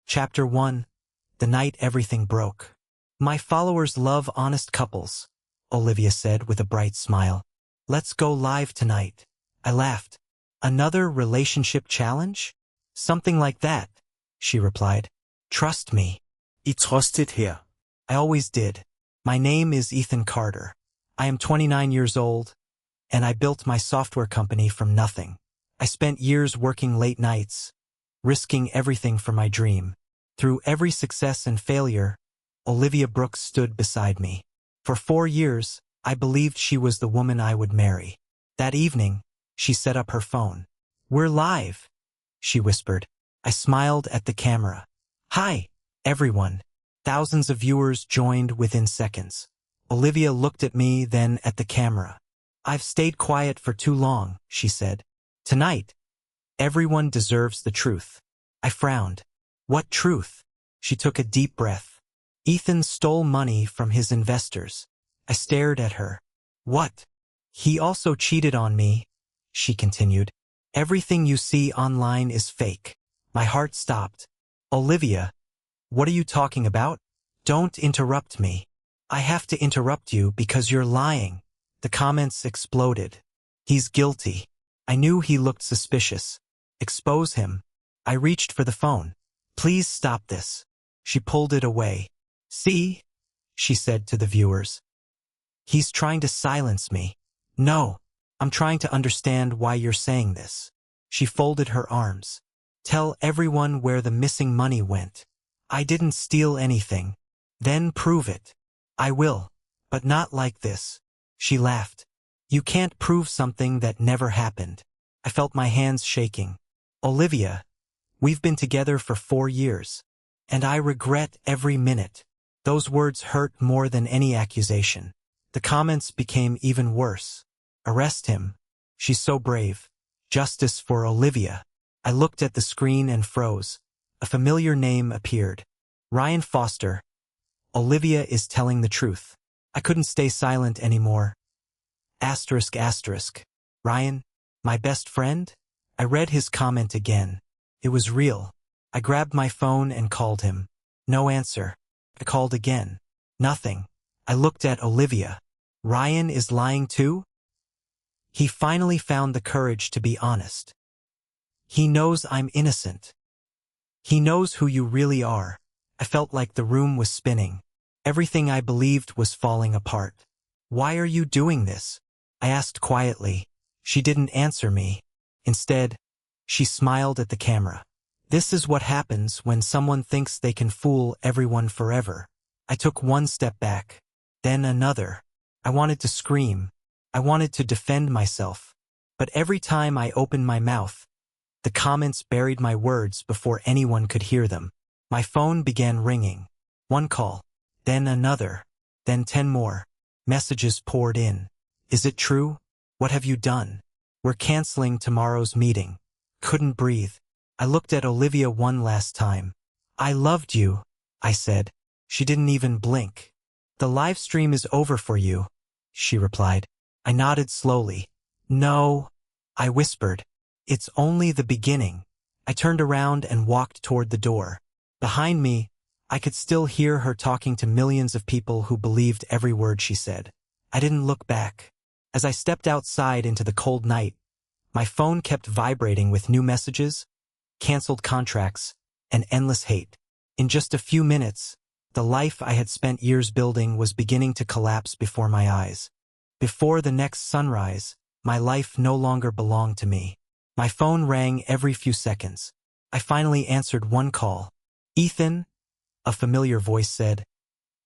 Chapter 1. The Night Everything Broke. My followers love honest couples, Olivia said with a bright smile. Let's go live tonight. I laughed. Another relationship challenge? Something like that, she replied. Trust me. I trusted her. I always did. My name is Ethan Carter. I am 29 years old, and I built my software company from nothing. I spent years working late nights, risking everything for my dream. Through every success and failure, Olivia Brooks stood beside me. For 4 years, I believed she was the woman I would marry. That evening, she set up her phone. We're live, she whispered. I smiled at the camera. Hi, everyone. Thousands of viewers joined within seconds. Olivia looked at me, then at the camera. I've stayed quiet for too long, she said. Tonight, everyone deserves the truth. I frowned. What truth? She took a deep breath. Ethan stole money from his investors. I stared at her. What? He also cheated on me, she continued. Everything you see online is fake. My heart stopped. Olivia, what are you talking about? Don't interrupt me. I have to interrupt you because you're lying. The comments exploded. He's guilty. I knew he looked suspicious. Expose him. I reached for the phone. Please stop this. She pulled it away. See? She said to the viewers. He's trying to silence me. No, I'm trying to understand why you're saying this. She folded her arms. Tell everyone where the missing money went. I didn't steal anything. Then prove it. I will, but not like this. She laughed. You can't prove something that never happened. I felt my hands shaking. Olivia, we've been together for 4 years, and I regret every minute. Those words hurt more than any accusation. The comments became even worse. Arrest him. She's so brave. Justice for Olivia. I looked at the screen and froze. A familiar name appeared. Ryan Foster. Olivia is telling the truth. I couldn't stay silent anymore. ***. Ryan, my best friend? I read his comment again. It was real. I grabbed my phone and called him. No answer. I called again. Nothing. I looked at Olivia. Ryan is lying too? He finally found the courage to be honest. He knows I'm innocent. He knows who you really are. I felt like the room was spinning. Everything I believed was falling apart. Why are you doing this? I asked quietly. She didn't answer me. Instead, she smiled at the camera. This is what happens when someone thinks they can fool everyone forever. I took one step back, then another. I wanted to scream. I wanted to defend myself. But every time I opened my mouth, the comments buried my words before anyone could hear them. My phone began ringing. One call, then another, then 10 more. Messages poured in. Is it true? What have you done? We're canceling tomorrow's meeting. Couldn't breathe. I looked at Olivia one last time. I loved you, I said. She didn't even blink. The live stream is over for you, she replied. I nodded slowly. No, I whispered. It's only the beginning. I turned around and walked toward the door. Behind me, I could still hear her talking to millions of people who believed every word she said. I didn't look back. As I stepped outside into the cold night, my phone kept vibrating with new messages, canceled contracts, and endless hate. In just a few minutes, the life I had spent years building was beginning to collapse before my eyes. Before the next sunrise, my life no longer belonged to me. My phone rang every few seconds. I finally answered one call. Ethan, a familiar voice said.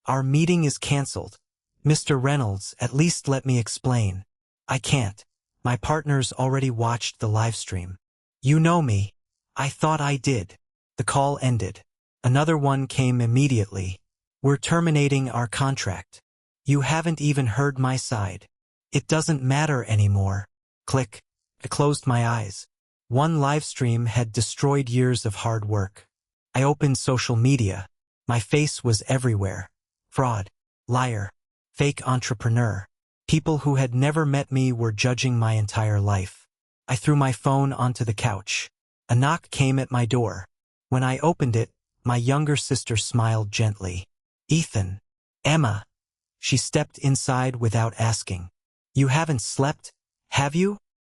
Our meeting is canceled. Mr. Reynolds, at least let me explain. I can't. My partners already watched the live stream. You know me. I thought I did. The call ended. Another one came immediately. We're terminating our contract. You haven't even heard my side. It doesn't matter anymore. Click. I closed my eyes. One live stream had destroyed years of hard work. I opened social media. My face was everywhere. Fraud, liar, fake entrepreneur. People who had never met me were judging my entire life. I threw my phone onto the couch. A knock came at my door. When I opened it, My younger sister smiled gently. Ethan. Emma. She stepped inside without asking. You haven't slept, have you?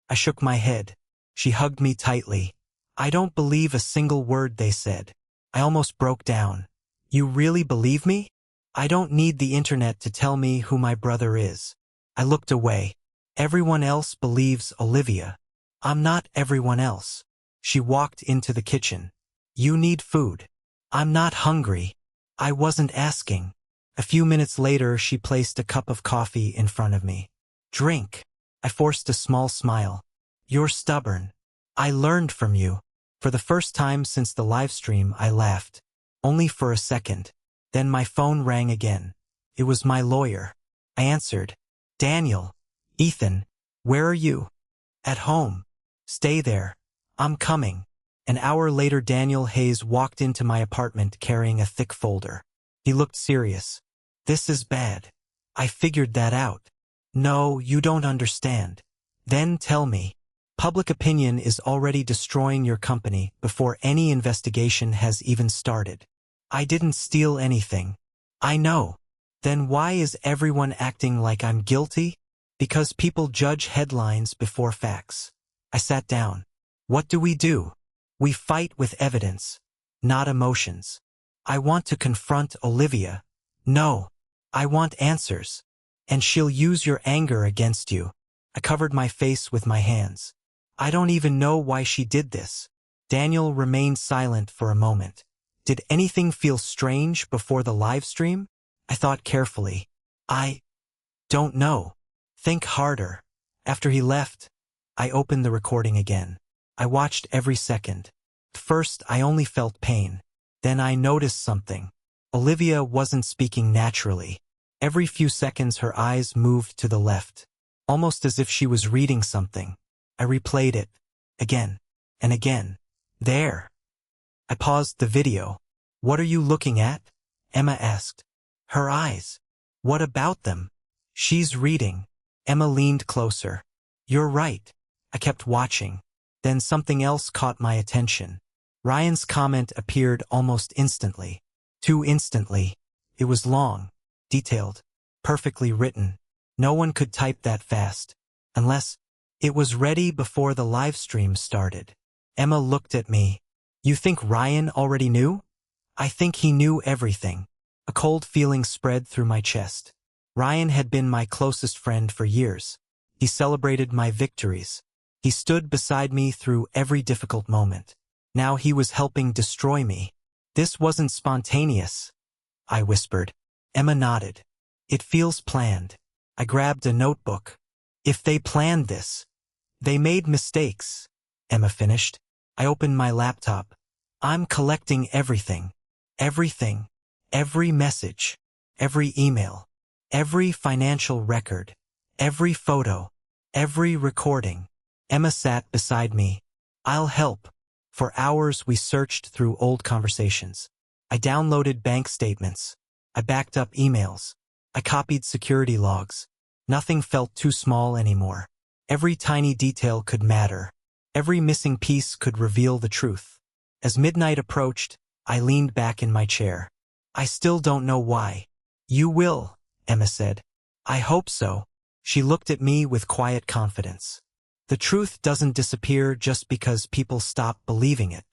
I shook my head. She hugged me tightly. I don't believe a single word they said. I almost broke down. You really believe me? I don't need the internet to tell me who my brother is. I looked away. Everyone else believes Olivia. I'm not everyone else. She walked into the kitchen. You need food. I'm not hungry. I wasn't asking. A few minutes later, she placed a cup of coffee in front of me. Drink. I forced a small smile. You're stubborn. I learned from you. For the first time since the live stream, I laughed. Only for a second. Then my phone rang again. It was my lawyer. I answered. Daniel. Ethan. Where are you? At home. Stay there. I'm coming. An hour later, Daniel Hayes walked into my apartment carrying a thick folder. He looked serious. This is bad. I figured that out. No, you don't understand. Then tell me. Public opinion is already destroying your company before any investigation has even started. I didn't steal anything. I know. Then why is everyone acting like I'm guilty? Because people judge headlines before facts. I sat down. What do? We fight with evidence, not emotions. I want to confront Olivia. No. I want answers. And she'll use your anger against you. I covered my face with my hands. I don't even know why she did this. Daniel remained silent for a moment. Did anything feel strange before the live stream? I thought carefully. I don't know. Think harder. After he left, I opened the recording again. I watched every second. At first, I only felt pain. Then I noticed something. Olivia wasn't speaking naturally. Every few seconds, her eyes moved to the left, almost as if she was reading something. I replayed it, again and again. There. I paused the video. What are you looking at? Emma asked. Her eyes. What about them? She's reading. Emma leaned closer. You're right. I kept watching. Then something else caught my attention. Ryan's comment appeared almost instantly. Too instantly. It was long, detailed, perfectly written. No one could type that fast. Unless it was ready before the live stream started. Emma looked at me. You think Ryan already knew? I think he knew everything. A cold feeling spread through my chest. Ryan had been my closest friend for years. He celebrated my victories. He stood beside me through every difficult moment. Now he was helping destroy me. This wasn't spontaneous, I whispered. Emma nodded. It feels planned. I grabbed a notebook. If they planned this, they made mistakes, Emma finished. I opened my laptop. I'm collecting everything. Everything. Every message. Every email. Every financial record. Every photo. Every recording. Emma sat beside me. I'll help. For hours we searched through old conversations. I downloaded bank statements. I backed up emails. I copied security logs. Nothing felt too small anymore. Every tiny detail could matter. Every missing piece could reveal the truth. As midnight approached, I leaned back in my chair. I still don't know why. You will, Emma said. I hope so. She looked at me with quiet confidence. The truth doesn't disappear just because people stop believing it.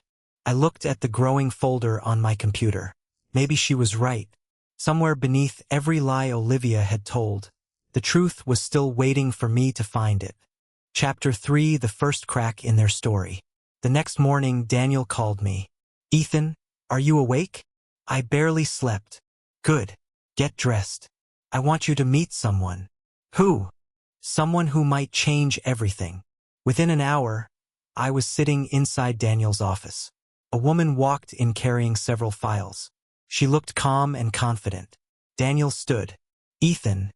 I looked at the growing folder on my computer. Maybe she was right. Somewhere beneath every lie Olivia had told, the truth was still waiting for me to find it. Chapter 3: The First Crack in Their Story. The next morning, Daniel called me. Ethan, are you awake? I barely slept. Good. Get dressed. I want you to meet someone. Who? Someone who might change everything. Within an hour, I was sitting inside Daniel's office. A woman walked in carrying several files. She looked calm and confident. Daniel stood. Ethan,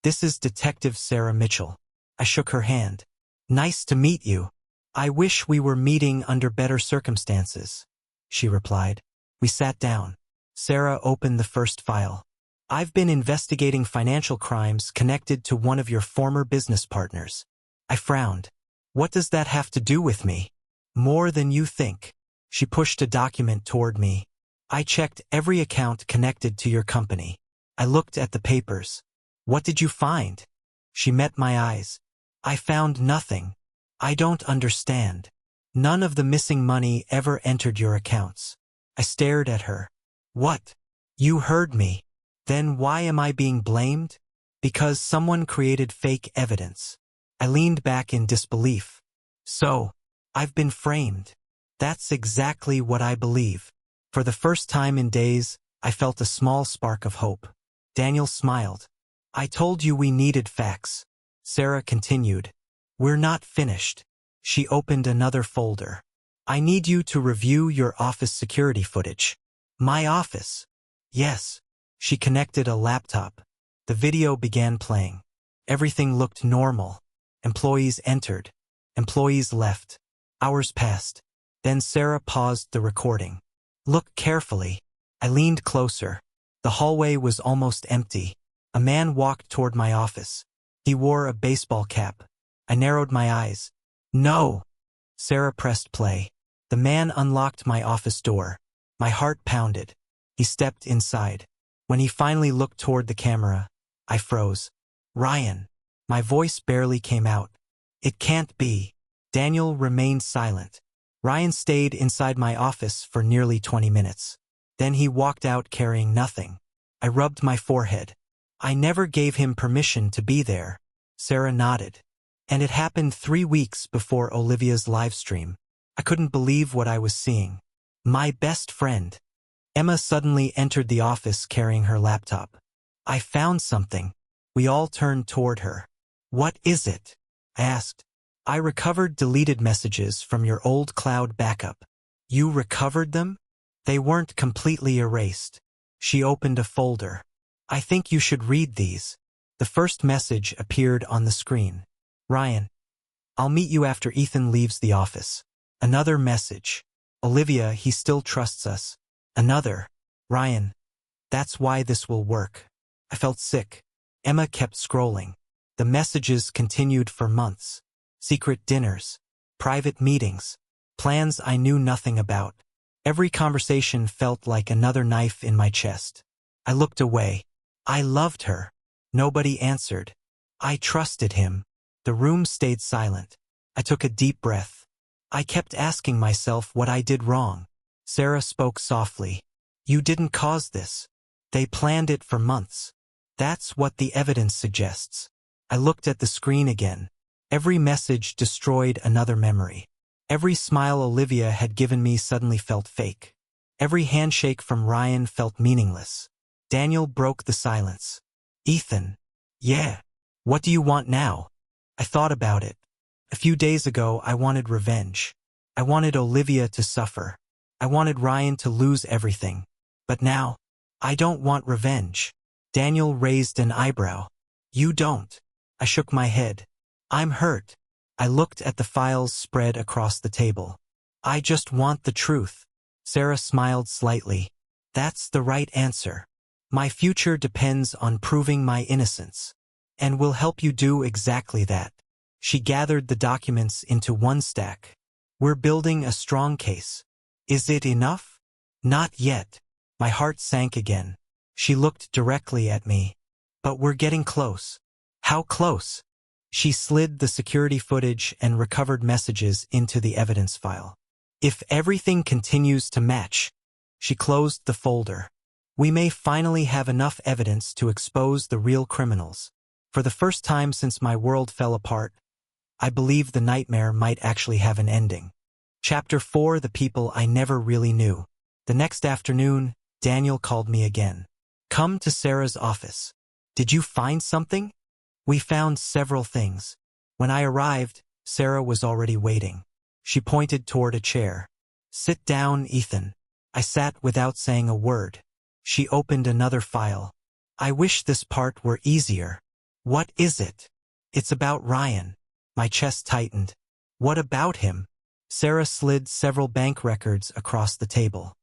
this is Detective Sarah Mitchell. I shook her hand. Nice to meet you. I wish we were meeting under better circumstances, she replied. We sat down. Sarah opened the first file. I've been investigating financial crimes connected to one of your former business partners. I frowned. What does that have to do with me? More than you think. She pushed a document toward me. I checked every account connected to your company. I looked at the papers. What did you find? She met my eyes. I found nothing. I don't understand. None of the missing money ever entered your accounts. I stared at her. What? You heard me. Then why am I being blamed? Because someone created fake evidence. I leaned back in disbelief. So, I've been framed. That's exactly what I believe. For the first time in days, I felt a small spark of hope. Daniel smiled. I told you we needed facts. Sarah continued. We're not finished. She opened another folder. I need you to review your office security footage. My office? Yes. She connected a laptop. The video began playing. Everything looked normal. Employees entered. Employees left. Hours passed. Then Sarah paused the recording. Look carefully. I leaned closer. The hallway was almost empty. A man walked toward my office. He wore a baseball cap. I narrowed my eyes. No! Sarah pressed play. The man unlocked my office door. My heart pounded. He stepped inside. When he finally looked toward the camera, I froze. Ryan. My voice barely came out. It can't be. Daniel remained silent. Ryan stayed inside my office for nearly 20 minutes. Then he walked out carrying nothing. I rubbed my forehead. I never gave him permission to be there. Sarah nodded. And it happened 3 weeks before Olivia's livestream. I couldn't believe what I was seeing. My best friend. Emma suddenly entered the office carrying her laptop. I found something. We all turned toward her. What is it? I asked. I recovered deleted messages from your old cloud backup. You recovered them? They weren't completely erased. She opened a folder. I think you should read these. The first message appeared on the screen. Ryan. I'll meet you after Ethan leaves the office. Another message. Olivia, he still trusts us. Another. Ryan. That's why this will work. I felt sick. Emma kept scrolling. The messages continued for months. Secret dinners. Private meetings. Plans I knew nothing about. Every conversation felt like another knife in my chest. I looked away. I loved her. Nobody answered. I trusted him. The room stayed silent. I took a deep breath. I kept asking myself what I did wrong. Sarah spoke softly. You didn't cause this. They planned it for months. That's what the evidence suggests. I looked at the screen again. Every message destroyed another memory. Every smile Olivia had given me suddenly felt fake. Every handshake from Ryan felt meaningless. Daniel broke the silence. Ethan. Yeah. What do you want now? I thought about it. A few days ago, I wanted revenge. I wanted Olivia to suffer. I wanted Ryan to lose everything. But now, I don't want revenge. Daniel raised an eyebrow. You don't. I shook my head. I'm hurt. I looked at the files spread across the table. I just want the truth. Sarah smiled slightly. That's the right answer. My future depends on proving my innocence. And will help you do exactly that. She gathered the documents into one stack. We're building a strong case. Is it enough? Not yet. My heart sank again. She looked directly at me. But we're getting close. How close? She slid the security footage and recovered messages into the evidence file. If everything continues to match, she closed the folder. We may finally have enough evidence to expose the real criminals. For the first time since my world fell apart, I believe the nightmare might actually have an ending. Chapter 4: The People I Never Really Knew. The next afternoon, Daniel called me again. Come to Sarah's office. Did you find something? We found several things. When I arrived, Sarah was already waiting. She pointed toward a chair. Sit down, Ethan. I sat without saying a word. She opened another file. I wish this part were easier. What is it? It's about Ryan. My chest tightened. What about him? Sarah slid several bank records across the table.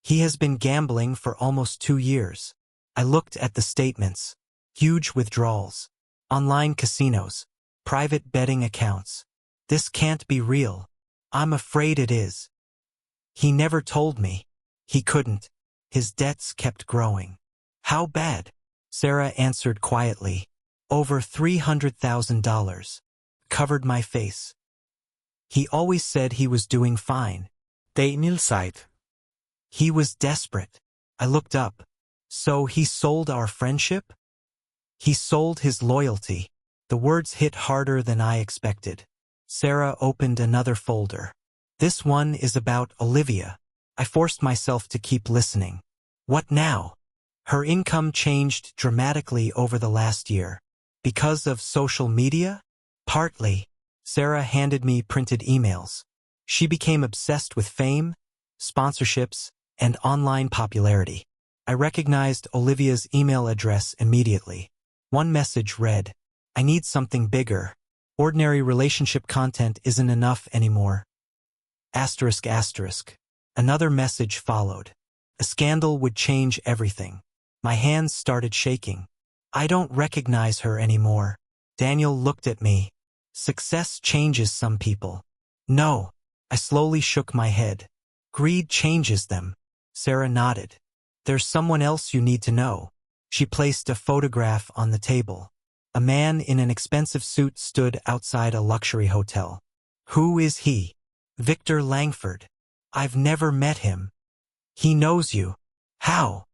He has been gambling for almost 2 years. I looked at the statements. Huge withdrawals. Online casinos. Private betting accounts. This can't be real. I'm afraid it is. He never told me. He couldn't. His debts kept growing. How bad? Sarah answered quietly. Over $300,000. Covered my face. He always said he was doing fine. Daniel sighed. He was desperate. I looked up. So he sold our friendship? He sold his loyalty. The words hit harder than I expected. Sarah opened another folder. This one is about Olivia. I forced myself to keep listening. What now? Her income changed dramatically over the last year. Because of social media? Partly. Sarah handed me printed emails. She became obsessed with fame, sponsorships, and online popularity. I recognized Olivia's email address immediately. One message read, "I need something bigger. Ordinary relationship content isn't enough anymore." Asterisk asterisk. Another message followed. A scandal would change everything. My hands started shaking. I don't recognize her anymore. Daniel looked at me. Success changes some people. No. I slowly shook my head. Greed changes them. Sarah nodded. There's someone else you need to know. She placed a photograph on the table. A man in an expensive suit stood outside a luxury hotel. Who is he? Victor Langford. I've never met him. He knows you. How?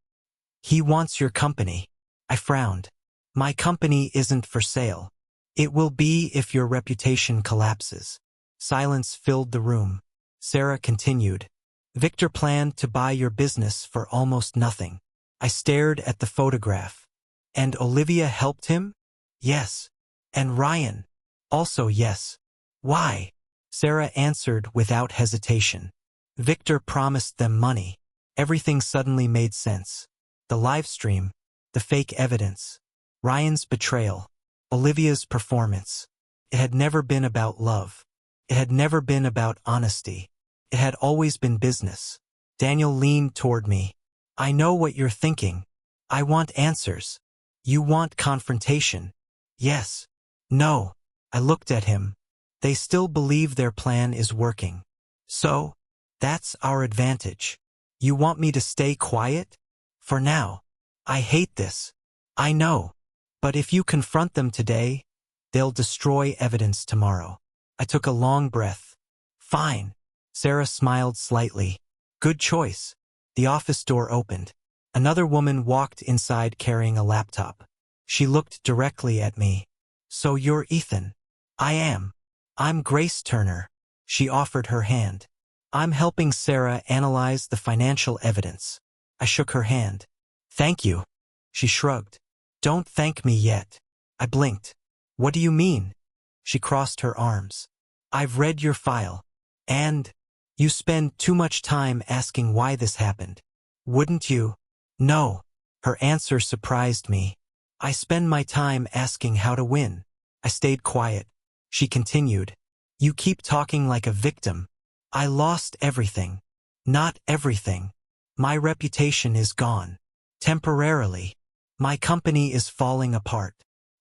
He wants your company. I frowned. My company isn't for sale. It will be if your reputation collapses. Silence filled the room. Sarah continued. Victor planned to buy your business for almost nothing. I stared at the photograph. And Olivia helped him? Yes. And Ryan? Also yes. Why? Sarah answered without hesitation. Victor promised them money. Everything suddenly made sense. The live stream, the fake evidence, Ryan's betrayal, Olivia's performance. It had never been about love. It had never been about honesty. It had always been business. Daniel leaned toward me. I know what you're thinking. I want answers. You want confrontation. Yes. No. I looked at him. They still believe their plan is working. So, that's our advantage. You want me to stay quiet? For now. I hate this. I know. But if you confront them today, they'll destroy evidence tomorrow. I took a long breath. Fine. Sarah smiled slightly. Good choice. The office door opened. Another woman walked inside carrying a laptop. She looked directly at me. So you're Ethan? I am. I'm Grace Turner. She offered her hand. I'm helping Sarah analyze the financial evidence. I shook her hand. Thank you. She shrugged. Don't thank me yet. I blinked. What do you mean? She crossed her arms. I've read your file. And you spend too much time asking why this happened. Wouldn't you? No. Her answer surprised me. I spend my time asking how to win. I stayed quiet. She continued. You keep talking like a victim. I lost everything. Not everything. My reputation is gone. Temporarily. My company is falling apart.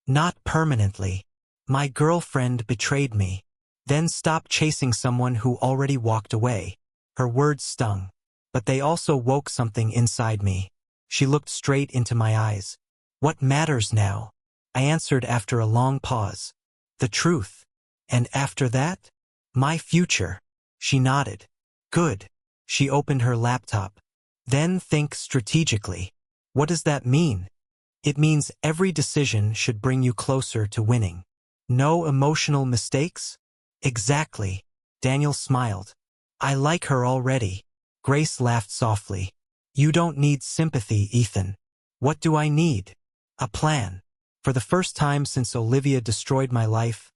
Not permanently. My girlfriend betrayed me. Then stop chasing someone who already walked away. Her words stung. But they also woke something inside me. She looked straight into my eyes. What matters now? I answered after a long pause. The truth. And after that? My future. She nodded. Good. She opened her laptop. Then think strategically. What does that mean? It means every decision should bring you closer to winning. No emotional mistakes? Exactly. Daniel smiled. I like her already. Grace laughed softly. You don't need sympathy, Ethan. What do I need? A plan. For the first time since Olivia destroyed my life,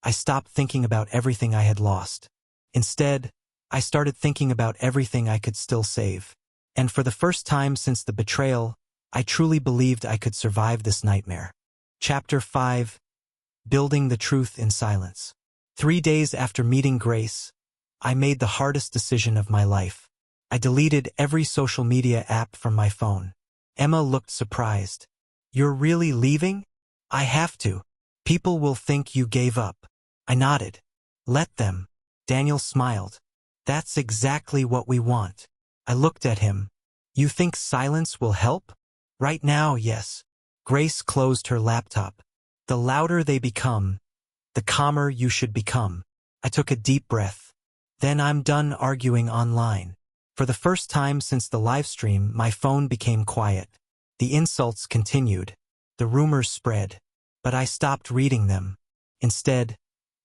I stopped thinking about everything I had lost. Instead, I started thinking about everything I could still save. And for the first time since the betrayal, I truly believed I could survive this nightmare. Chapter 5. Building the Truth in Silence. 3 days after meeting Grace, I made the hardest decision of my life. I deleted every social media app from my phone. Emma looked surprised. You're really leaving? I have to. People will think you gave up. I nodded. Let them. Daniel smiled. That's exactly what we want. I looked at him. You think silence will help? Right now, yes. Grace closed her laptop. The louder they become, the calmer you should become. I took a deep breath. Then I'm done arguing online. For the first time since the livestream, my phone became quiet. The insults continued. The rumors spread. But I stopped reading them. Instead,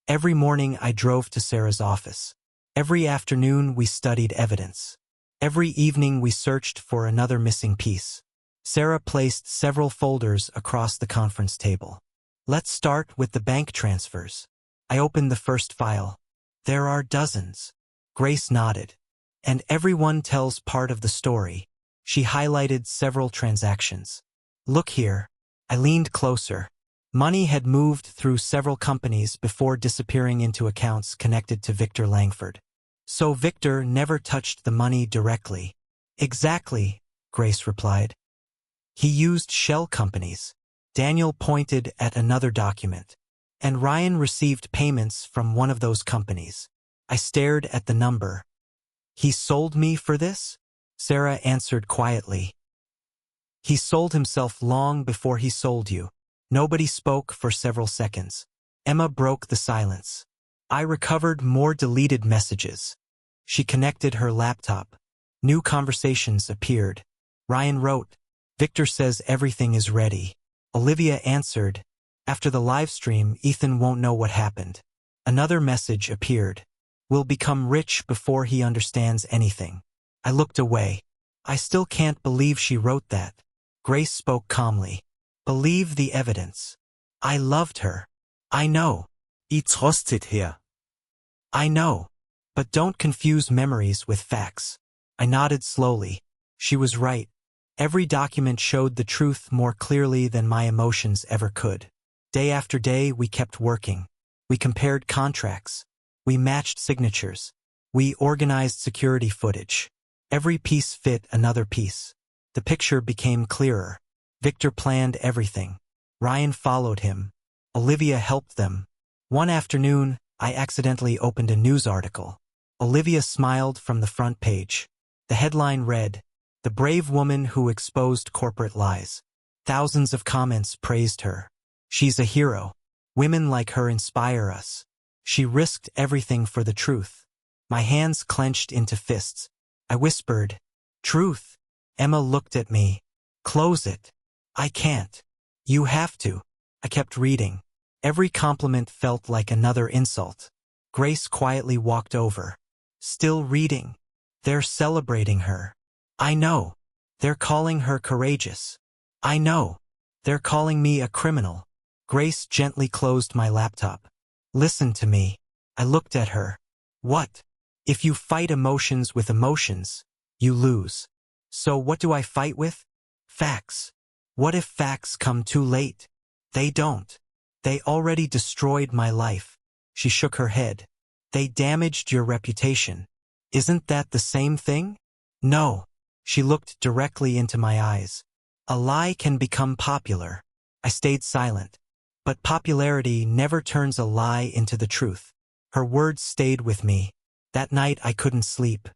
every morning I drove to Sarah's office. Every afternoon we studied evidence. Every evening we searched for another missing piece. Sarah placed several folders across the conference table. Let's start with the bank transfers. I opened the first file. There are dozens. Grace nodded. And everyone tells part of the story. She highlighted several transactions. Look here. I leaned closer. Money had moved through several companies before disappearing into accounts connected to Victor Langford. So Victor never touched the money directly. Exactly, Grace replied. He used shell companies. Daniel pointed at another document. And Ryan received payments from one of those companies. I stared at the number. He sold me for this? Sarah answered quietly. He sold himself long before he sold you. Nobody spoke for several seconds. Emma broke the silence. I recovered more deleted messages. She connected her laptop. New conversations appeared. Ryan wrote, Victor says everything is ready. Olivia answered, after the live stream, Ethan won't know what happened. Another message appeared. We'll become rich before he understands anything. I looked away. I still can't believe she wrote that. Grace spoke calmly. Believe the evidence. I loved her. I know. I trusted her. I know. But don't confuse memories with facts. I nodded slowly. She was right. Every document showed the truth more clearly than my emotions ever could. Day after day, we kept working. We compared contracts. We matched signatures. We organized security footage. Every piece fit another piece. The picture became clearer. Victor planned everything. Ryan followed him. Olivia helped them. One afternoon, I accidentally opened a news article. Olivia smiled from the front page. The headline read, The Brave Woman Who Exposed Corporate Lies. Thousands of comments praised her. She's a hero. Women like her inspire us. She risked everything for the truth. My hands clenched into fists. I whispered, Truth. Emma looked at me. Close it. I can't. You have to. I kept reading. Every compliment felt like another insult. Grace quietly walked over. Still reading. They're celebrating her. I know. They're calling her courageous. I know. They're calling me a criminal. Grace gently closed my laptop. Listen to me. I looked at her. What? If you fight emotions with emotions, you lose. So what do I fight with? Facts. What if facts come too late? They don't. They already destroyed my life. She shook her head. They damaged your reputation. Isn't that the same thing? No. She looked directly into my eyes. A lie can become popular. I stayed silent. But popularity never turns a lie into the truth. Her words stayed with me. That night I couldn't sleep.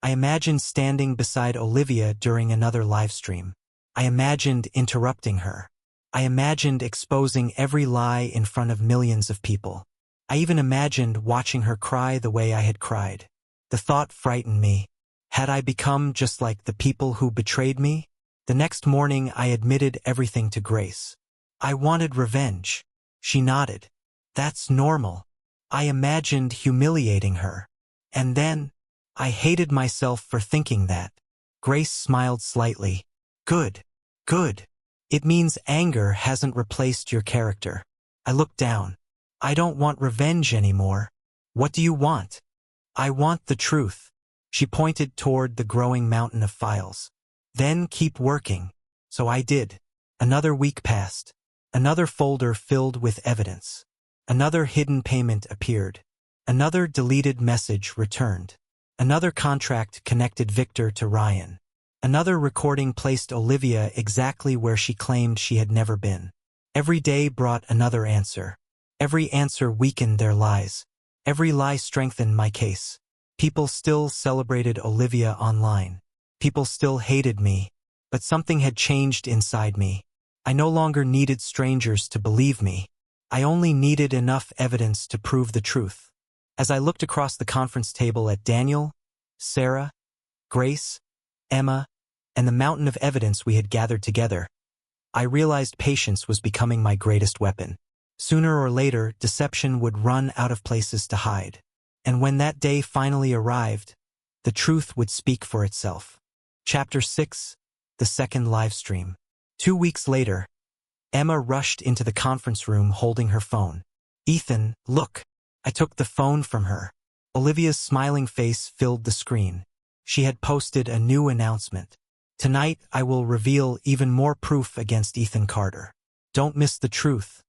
I imagined standing beside Olivia during another live stream. I imagined interrupting her. I imagined exposing every lie in front of millions of people. I even imagined watching her cry the way I had cried. The thought frightened me. Had I become just like the people who betrayed me? The next morning I admitted everything to Grace. I wanted revenge. She nodded. That's normal. I imagined humiliating her. And then, I hated myself for thinking that. Grace smiled slightly. Good. Good. It means anger hasn't replaced your character. I looked down. I don't want revenge anymore. What do you want? I want the truth. She pointed toward the growing mountain of files. Then keep working. So I did. Another week passed. Another folder filled with evidence. Another hidden payment appeared. Another deleted message returned. Another contract connected Victor to Ryan. Another recording placed Olivia exactly where she claimed she had never been. Every day brought another answer. Every answer weakened their lies. Every lie strengthened my case. People still celebrated Olivia online. People still hated me, but something had changed inside me. I no longer needed strangers to believe me. I only needed enough evidence to prove the truth. As I looked across the conference table at Daniel, Sarah, Grace, Emma, and the mountain of evidence we had gathered together, I realized patience was becoming my greatest weapon. Sooner or later, deception would run out of places to hide. And when that day finally arrived, the truth would speak for itself. Chapter 6, the second live stream. 2 weeks later, Emma rushed into the conference room holding her phone. "Ethan, look." I took the phone from her. Olivia's smiling face filled the screen. She had posted a new announcement. "Tonight I will reveal even more proof against Ethan Carter. Don't miss the truth.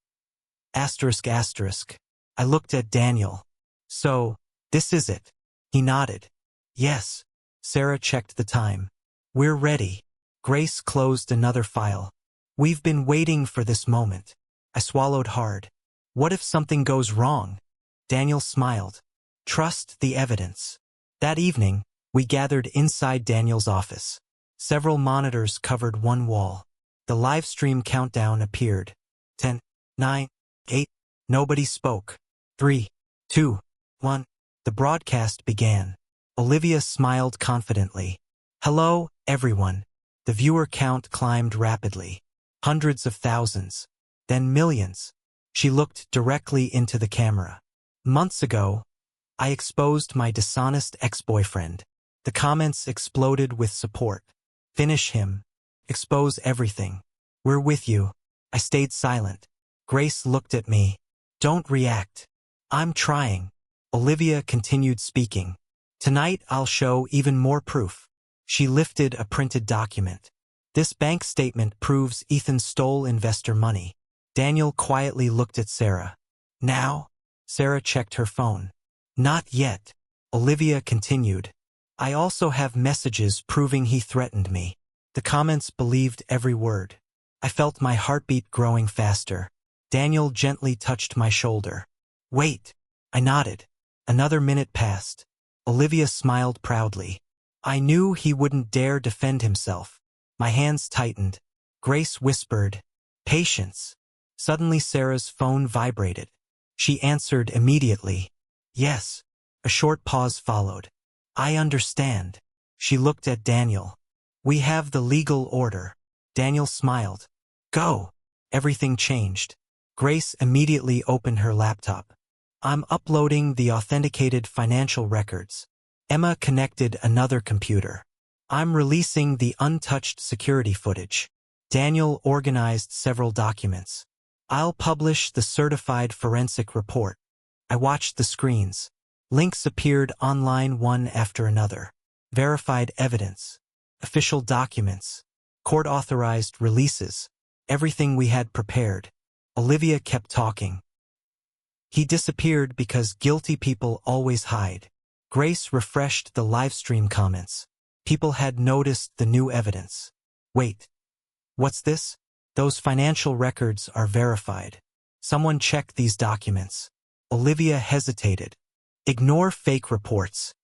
Asterisk asterisk." I looked at Daniel. "So, this is it." He nodded. "Yes." Sarah checked the time. "We're ready." Grace closed another file. "We've been waiting for this moment." I swallowed hard. "What if something goes wrong?" Daniel smiled. "Trust the evidence." That evening, we gathered inside Daniel's office. Several monitors covered one wall. The live stream countdown appeared. 10, 9, 8. Nobody spoke. 3, 2, 1. The broadcast began. Olivia smiled confidently. "Hello, everyone." The viewer count climbed rapidly. Hundreds of thousands. Then millions. She looked directly into the camera. "Months ago, I exposed my dishonest ex-boyfriend." The comments exploded with support. "Finish him. Expose everything. We're with you." I stayed silent. Grace looked at me. "Don't react." "I'm trying." Olivia continued speaking. "Tonight I'll show even more proof." She lifted a printed document. "This bank statement proves Ethan stole investor money." Daniel quietly looked at Sarah. "Now?" Sarah checked her phone. "Not yet." Olivia continued. "I also have messages proving he threatened me." The comments believed every word. I felt my heartbeat growing faster. Daniel gently touched my shoulder. "Wait." I nodded. Another minute passed. Olivia smiled proudly. I knew he wouldn't dare defend himself. My hands tightened. Grace whispered, "Patience." Suddenly Sarah's phone vibrated. She answered immediately. "Yes." A short pause followed. "I understand." She looked at Daniel. "We have the legal order." Daniel smiled. "Go." Everything changed. Grace immediately opened her laptop. "I'm uploading the authenticated financial records." Emma connected another computer. "I'm releasing the untouched security footage." Daniel organized several documents. "I'll publish the certified forensic report." I watched the screens. Links appeared online one after another. Verified evidence. Official documents. Court-authorized releases. Everything we had prepared. Olivia kept talking. "He disappeared because guilty people always hide." Grace refreshed the livestream comments. People had noticed the new evidence. "Wait. What's this?" "Those financial records are verified. Someone checked these documents." Olivia hesitated. "Ignore fake reports."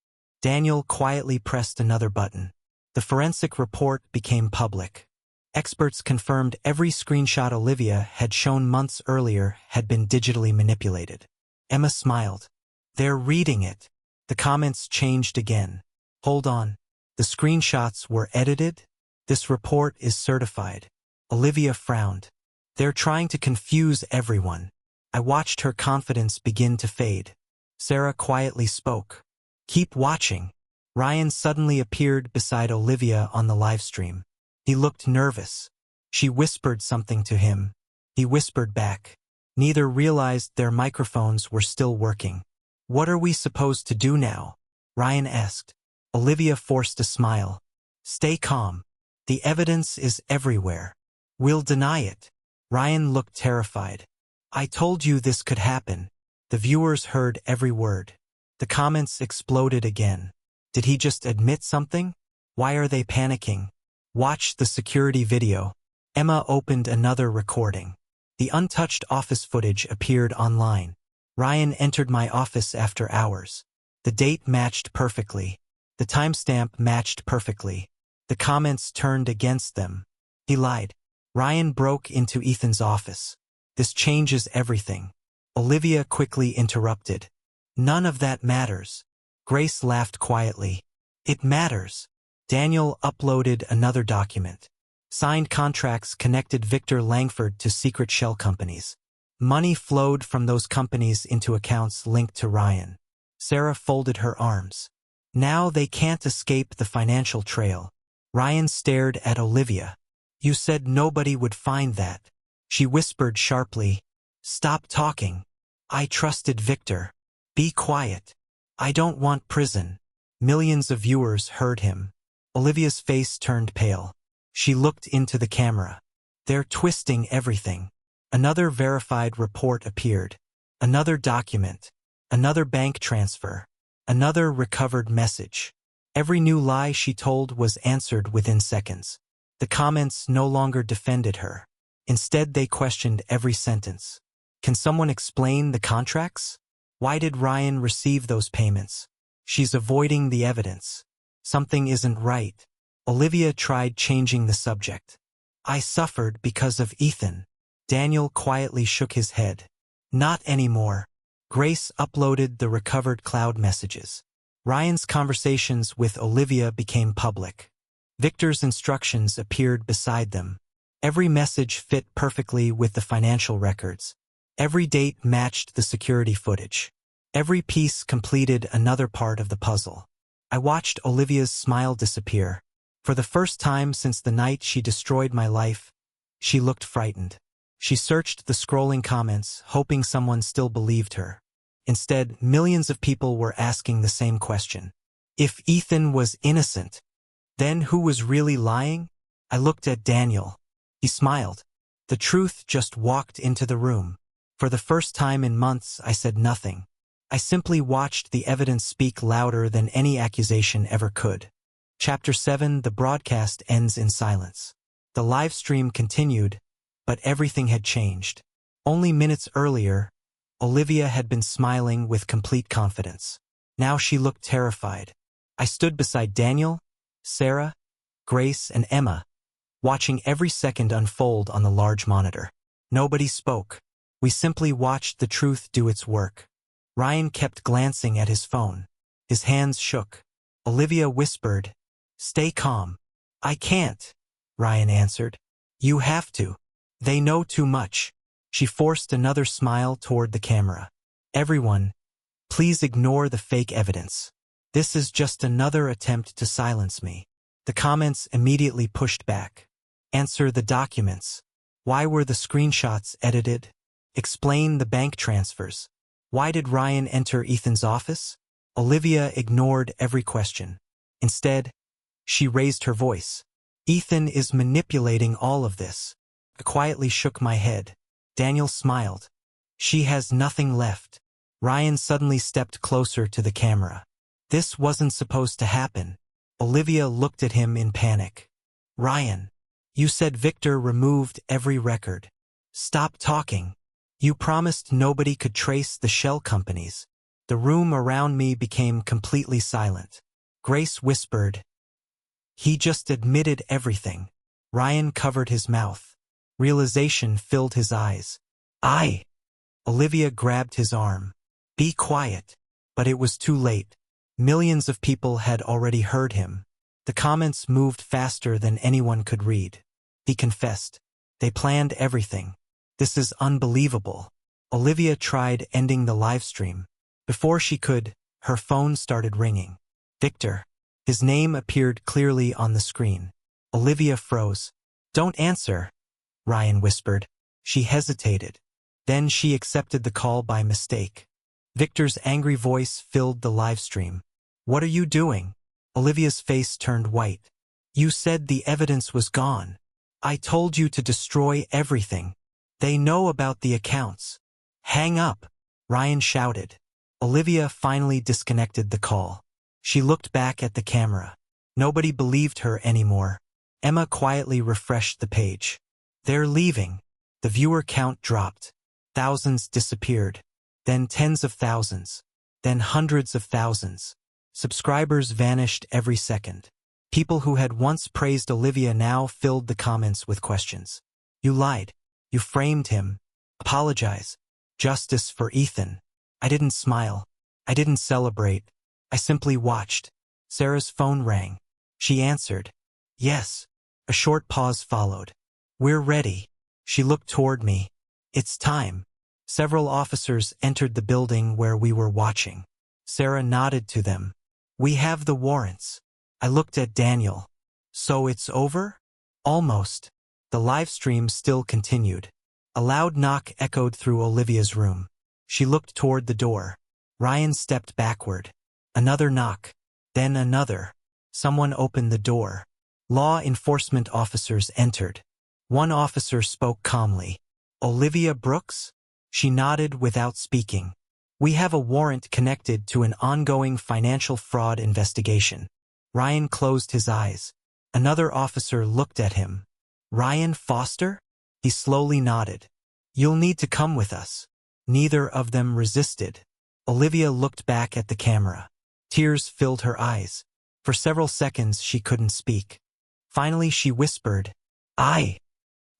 Daniel quietly pressed another button. The forensic report became public. Experts confirmed every screenshot Olivia had shown months earlier had been digitally manipulated. Emma smiled. "They're reading it." The comments changed again. "Hold on. The screenshots were edited? This report is certified." Olivia frowned. "They're trying to confuse everyone." I watched her confidence begin to fade. Sarah quietly spoke. "Keep watching." Ryan suddenly appeared beside Olivia on the livestream. He looked nervous. She whispered something to him. He whispered back. Neither realized their microphones were still working. "What are we supposed to do now?" Ryan asked. Olivia forced a smile. "Stay calm. The evidence is everywhere. We'll deny it." Ryan looked terrified. "I told you this could happen." The viewers heard every word. The comments exploded again. Did he just admit something? Why are they panicking? Watch the security video. Emma opened another recording. The untouched office footage appeared online. Ryan entered my office after hours. The date matched perfectly. The timestamp matched perfectly. The comments turned against them. He lied. Ryan broke into Ethan's office. This changes everything. Olivia quickly interrupted. None of that matters. Grace laughed quietly. It matters. Daniel uploaded another document. Signed contracts connected Victor Langford to secret shell companies. Money flowed from those companies into accounts linked to Ryan. Sarah folded her arms. Now they can't escape the financial trail. Ryan stared at Olivia. You said nobody would find that. She whispered sharply. Stop talking. I trusted Victor. Be quiet. I don't want prison. Millions of viewers heard him. Olivia's face turned pale. She looked into the camera. They're twisting everything. Another verified report appeared. Another document. Another bank transfer. Another recovered message. Every new lie she told was answered within seconds. The comments no longer defended her. Instead, they questioned every sentence. Can someone explain the contracts? Why did Ryan receive those payments? She's avoiding the evidence. Something isn't right. Olivia tried changing the subject. I suffered because of Ethan. Daniel quietly shook his head. Not anymore. Grace uploaded the recovered cloud messages. Ryan's conversations with Olivia became public. Victor's instructions appeared beside them. Every message fit perfectly with the financial records. Every date matched the security footage. Every piece completed another part of the puzzle. I watched Olivia's smile disappear. For the first time since the night she destroyed my life, she looked frightened. She searched the scrolling comments, hoping someone still believed her. Instead, millions of people were asking the same question. If Ethan was innocent, then who was really lying? I looked at Daniel. He smiled. The truth just walked into the room. For the first time in months, I said nothing. I simply watched the evidence speak louder than any accusation ever could. Chapter 7, the broadcast ends in silence. The live stream continued, but everything had changed. Only minutes earlier, Olivia had been smiling with complete confidence. Now she looked terrified. I stood beside Daniel, Sarah, Grace, and Emma, watching every second unfold on the large monitor. Nobody spoke. We simply watched the truth do its work. Ryan kept glancing at his phone. His hands shook. Olivia whispered, "Stay calm." "I can't," Ryan answered. "You have to. They know too much." She forced another smile toward the camera. "Everyone, please ignore the fake evidence. This is just another attempt to silence me." The comments immediately pushed back. Answer the documents. Why were the screenshots edited? Explain the bank transfers. Why did Ryan enter Ethan's office? Olivia ignored every question. Instead, she raised her voice. Ethan is manipulating all of this. I quietly shook my head. Daniel smiled. She has nothing left. Ryan suddenly stepped closer to the camera. This wasn't supposed to happen. Olivia looked at him in panic. Ryan, you said Victor removed every record. Stop talking. You promised nobody could trace the shell companies. The room around me became completely silent. Grace whispered, "He just admitted everything." Ryan covered his mouth. Realization filled his eyes. Olivia grabbed his arm. "Be quiet." But it was too late. Millions of people had already heard him. The comments moved faster than anyone could read. He confessed. They planned everything. This is unbelievable. Olivia tried ending the live stream. Before she could, her phone started ringing. Victor. His name appeared clearly on the screen. Olivia froze. "Don't answer," Ryan whispered. She hesitated. Then she accepted the call by mistake. Victor's angry voice filled the live stream. "What are you doing?" Olivia's face turned white. "You said the evidence was gone. I told you to destroy everything. They know about the accounts." "Hang up," Ryan shouted. Olivia finally disconnected the call. She looked back at the camera. Nobody believed her anymore. Emma quietly refreshed the page. "They're leaving." The viewer count dropped. Thousands disappeared. Then tens of thousands. Then hundreds of thousands. Subscribers vanished every second. People who had once praised Olivia now filled the comments with questions. You lied. You framed him. Apologize. Justice for Ethan. I didn't smile. I didn't celebrate. I simply watched. Sarah's phone rang. She answered. Yes. A short pause followed. We're ready. She looked toward me. It's time. Several officers entered the building where we were watching. Sarah nodded to them. We have the warrants. I looked at Daniel. So it's over? Almost. The live stream still continued. A loud knock echoed through Olivia's room. She looked toward the door. Ryan stepped backward. Another knock. Then another. Someone opened the door. Law enforcement officers entered. One officer spoke calmly. Olivia Brooks? She nodded without speaking. We have a warrant connected to an ongoing financial fraud investigation. Ryan closed his eyes. Another officer looked at him. Ryan Foster? He slowly nodded. You'll need to come with us. Neither of them resisted. Olivia looked back at the camera. Tears filled her eyes. For several seconds she couldn't speak. Finally she whispered, I.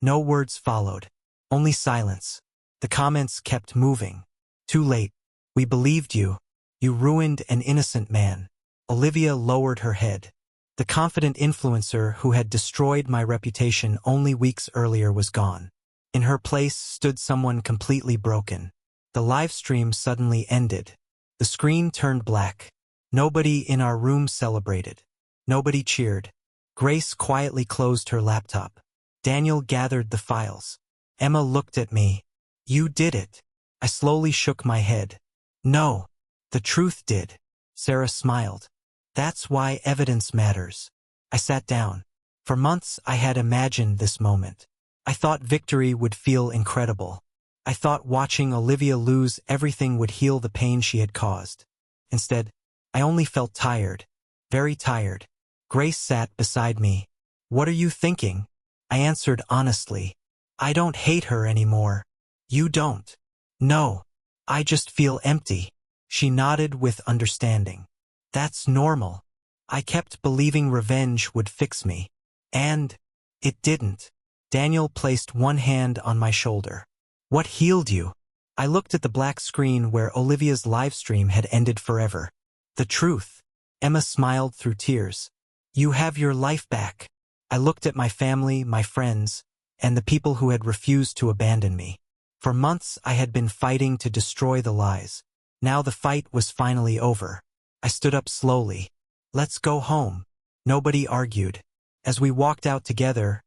No words followed. Only silence. The comments kept moving. Too late. We believed you. You ruined an innocent man. Olivia lowered her head. The confident influencer who had destroyed my reputation only weeks earlier was gone. In her place stood someone completely broken. The live stream suddenly ended. The screen turned black. Nobody in our room celebrated. Nobody cheered. Grace quietly closed her laptop. Daniel gathered the files. Emma looked at me. You did it. I slowly shook my head. No. The truth did. Sarah smiled. That's why evidence matters. I sat down. For months I had imagined this moment. I thought victory would feel incredible. I thought watching Olivia lose everything would heal the pain she had caused. Instead, I only felt tired. Very tired. Grace sat beside me. What are you thinking? I answered honestly. I don't hate her anymore. You don't. No. I just feel empty. She nodded with understanding. That's normal. I kept believing revenge would fix me. And it didn't. Daniel placed one hand on my shoulder. What healed you? I looked at the black screen where Olivia's live stream had ended forever. The truth. Emma smiled through tears. You have your life back. I looked at my family, my friends, and the people who had refused to abandon me. For months I had been fighting to destroy the lies. Now the fight was finally over. I stood up slowly. Let's go home. Nobody argued. As we walked out together,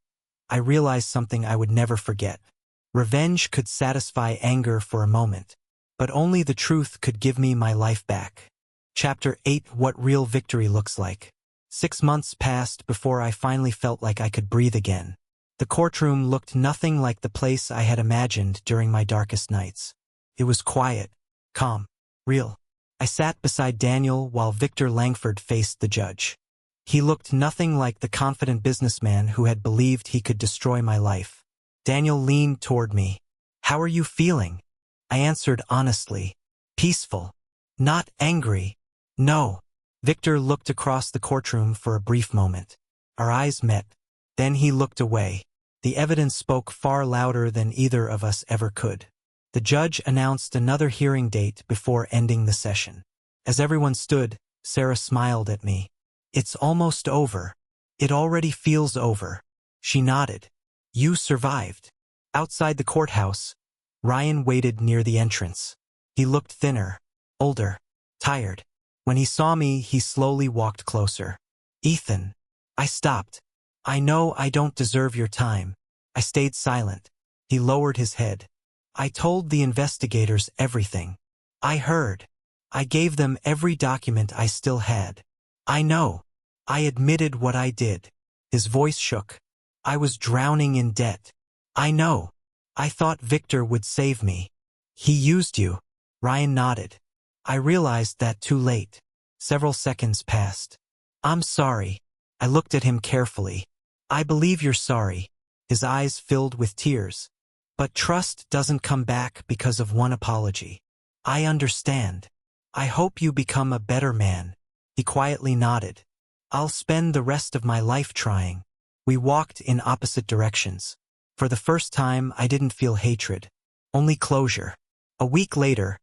I realized something I would never forget. Revenge could satisfy anger for a moment, but only the truth could give me my life back. Chapter 8: What Real Victory Looks Like. 6 months passed before I finally felt like I could breathe again. The courtroom looked nothing like the place I had imagined during my darkest nights. It was quiet, calm, real. I sat beside Daniel while Victor Langford faced the judge. He looked nothing like the confident businessman who had believed he could destroy my life. Daniel leaned toward me. How are you feeling? I answered honestly. Peaceful. Not angry. No. Victor looked across the courtroom for a brief moment. Our eyes met. Then he looked away. The evidence spoke far louder than either of us ever could. The judge announced another hearing date before ending the session. As everyone stood, Sarah smiled at me. It's almost over. It already feels over. She nodded. You survived. Outside the courthouse, Ryan waited near the entrance. He looked thinner, older, tired. When he saw me, he slowly walked closer. Ethan. I stopped. I know I don't deserve your time. I stayed silent. He lowered his head. I told the investigators everything. I heard. I gave them every document I still had. I know. I admitted what I did. His voice shook. I was drowning in debt. I know. I thought Victor would save me. He used you. Ryan nodded. I realized that too late. Several seconds passed. I'm sorry. I looked at him carefully. I believe you're sorry. His eyes filled with tears. But trust doesn't come back because of one apology. I understand. I hope you become a better man. He quietly nodded. I'll spend the rest of my life trying. We walked in opposite directions. For the first time, I didn't feel hatred, only closure. A week later,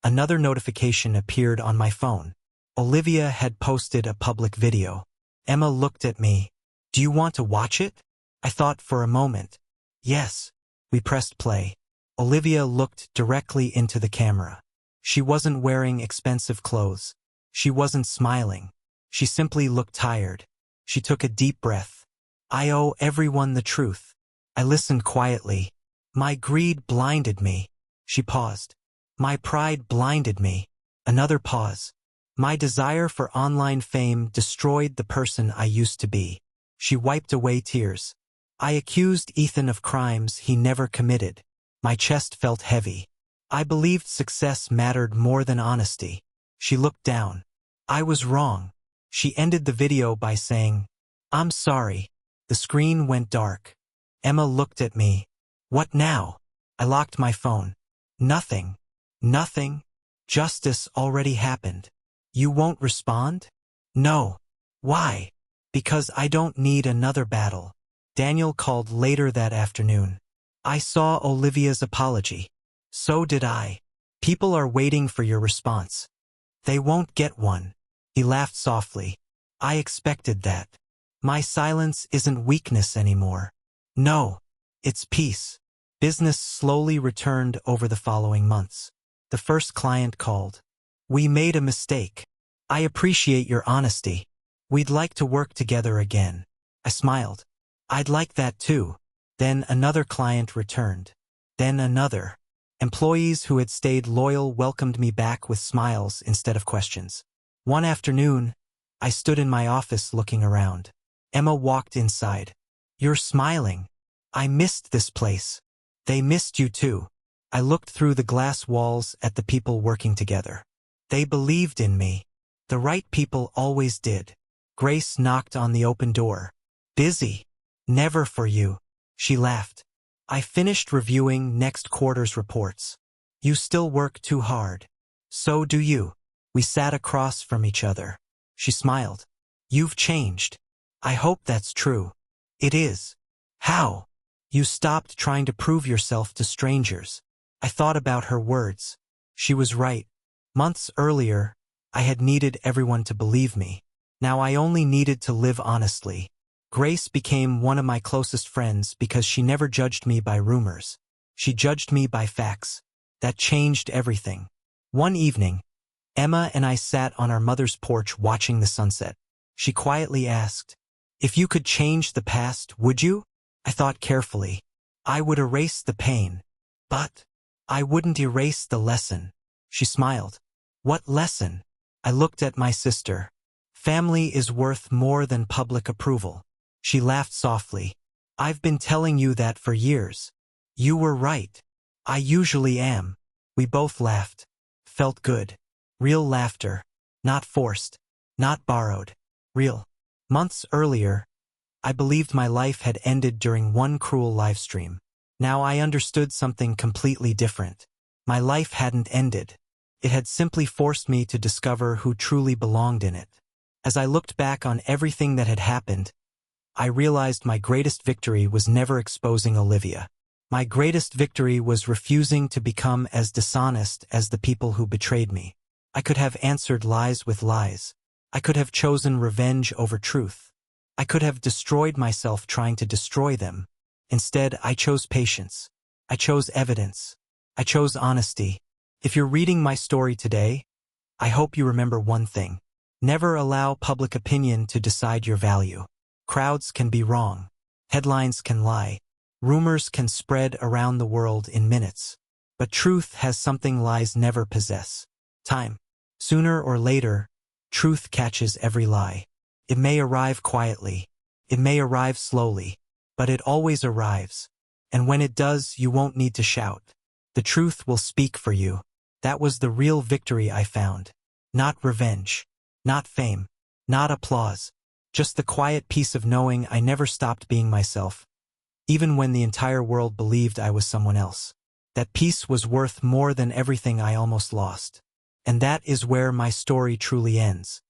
another notification appeared on my phone. Olivia had posted a public video. Emma looked at me. Do you want to watch it? I thought for a moment. Yes. We pressed play. Olivia looked directly into the camera. She wasn't wearing expensive clothes. She wasn't smiling. She simply looked tired. She took a deep breath. I owe everyone the truth. I listened quietly. My greed blinded me. She paused. My pride blinded me. Another pause. My desire for online fame destroyed the person I used to be. She wiped away tears. I accused Ethan of crimes he never committed. My chest felt heavy. I believed success mattered more than honesty. She looked down. I was wrong. She ended the video by saying, I'm sorry. The screen went dark. Emma looked at me. What now? I locked my phone. Nothing. Nothing. Justice already happened. You won't respond? No. Why? Because I don't need another battle. Daniel called later that afternoon. I saw Olivia's apology. So did I. People are waiting for your response. They won't get one. He laughed softly. I expected that. My silence isn't weakness anymore. No, it's peace. Business slowly returned over the following months. The first client called. We made a mistake. I appreciate your honesty. We'd like to work together again. I smiled. I'd like that too. Then another client returned. Then another. Employees who had stayed loyal welcomed me back with smiles instead of questions. One afternoon, I stood in my office looking around. Emma walked inside. You're smiling. I missed this place. They missed you too. I looked through the glass walls at the people working together. They believed in me. The right people always did. Grace knocked on the open door. Busy. Never for you. She laughed. I finished reviewing next quarter's reports. You still work too hard. So do you. We sat across from each other. She smiled. You've changed. I hope that's true. It is. How? You stopped trying to prove yourself to strangers. I thought about her words. She was right. Months earlier, I had needed everyone to believe me. Now I only needed to live honestly. Grace became one of my closest friends because she never judged me by rumors. She judged me by facts. That changed everything. One evening, Emma and I sat on our mother's porch watching the sunset. She quietly asked, if you could change the past, would you? I thought carefully. I would erase the pain. But I wouldn't erase the lesson. She smiled. What lesson? I looked at my sister. Family is worth more than public approval. She laughed softly. I've been telling you that for years. You were right. I usually am. We both laughed. Felt good. Real laughter. Not forced. Not borrowed. Real. Months earlier, I believed my life had ended during one cruel livestream. Now I understood something completely different. My life hadn't ended. It had simply forced me to discover who truly belonged in it. As I looked back on everything that had happened, I realized my greatest victory was never exposing Olivia. My greatest victory was refusing to become as dishonest as the people who betrayed me. I could have answered lies with lies. I could have chosen revenge over truth. I could have destroyed myself trying to destroy them. Instead, I chose patience. I chose evidence. I chose honesty. If you're reading my story today, I hope you remember one thing. Never allow public opinion to decide your value. Crowds can be wrong. Headlines can lie. Rumors can spread around the world in minutes. But truth has something lies never possess. Time. Sooner or later, truth catches every lie. It may arrive quietly. It may arrive slowly. But it always arrives. And when it does, you won't need to shout. The truth will speak for you. That was the real victory I found. Not revenge. Not fame. Not applause. Just the quiet peace of knowing I never stopped being myself, even when the entire world believed I was someone else. That peace was worth more than everything I almost lost. And that is where my story truly ends.